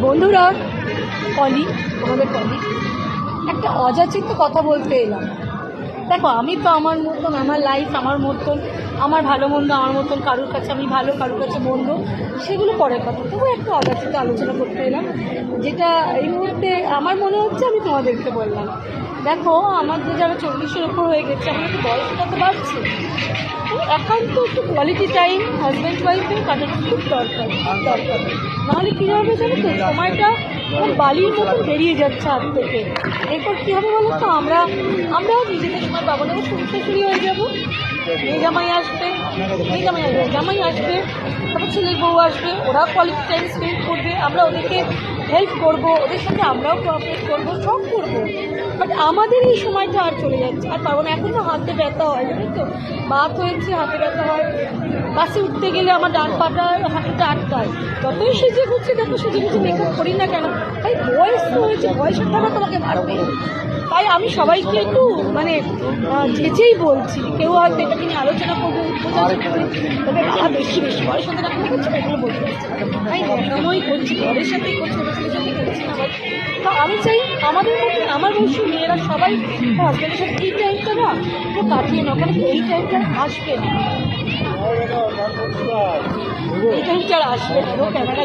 বন্ধুরা, আমাদের কলিগ একটা অযাচিত কথা বলতে এলাম। দেখো, আমি তো আমার মতন, আমার লাইফ আমার মতন, আমার ভালো মন্দ আমার মতন, কারোর কাছে আমি ভালো, কারোর কাছে মন্দ, সেগুলো পরের কথা। তবু একটা অযাচিত আলোচনা করতে এলাম, যেটা এই মুহূর্তে আমার মনে হচ্ছে আমি তোমাদেরকে বললাম। দেখো, আমাদের যারা 40-এর ওপর হয়ে গেছে, আমাদের তো বয়স কত বাড়ছে, একান্ত একটু কোয়ালিটি টাইম হাজব্যান্ড ওয়াইফে কাটাতে খুব দরকার, নাহলে কী হবে জানো তো, সময়টা খুব বালির মতো বেরিয়ে যাচ্ছে হাত থেকে। এরপর কী হবে বলো তো, আমরা নিজেদের সময় পাবো না, শ্বশুরি হয়ে যাবো, জামাই আসবে, তারপর ছেলের বউ আসবে, ওরা কোয়ালিটি টাইম স্পেন্ড করবে, আমরা ওদেরকে হেল্প করবো, ওদের সাথে আমরাও কোঅপারেট করবো, সব করবো। বাট আমাদের এই সময়টা আর চলে যাচ্ছে, আর পারবো না। এখন তো হাতে ব্যথা হয়, জানো তো, বাত হয়েছে, হাতে ব্যথা হয়, বাসে উঠতে গেলে আমার ডান পাটা হাঁটুটা আটকায়। যতই সেজে গুছে, দেখো সেজে গুছে মেকআপ করি না কেন, তাই বয়স তো হয়েছে, বয়সের টাকা তোমাকে মারবে। তাই আমি সবাইকে একটু যেচেই বলছি, কেউ হয়তো এটাকে নিয়ে আলোচনা করবো, তবে বেশি বয়স হতে রাখা করছে, এগুলো বলতে পারছি না, তাই নয় করছি, ঘরের সাথেই করছি, ওদের সাথে করছি না। তো আমি চাই আমাদের মধ্যে, আমার বয়সী মেয়েরা সবাই হাজব্যান্ডের সাথে এই টাইমটা না তো কাটিয়ে নাও, কারণ এই টাইমটা আসবে না, এই টাইমটা আর আসবে না। ক্যামেরা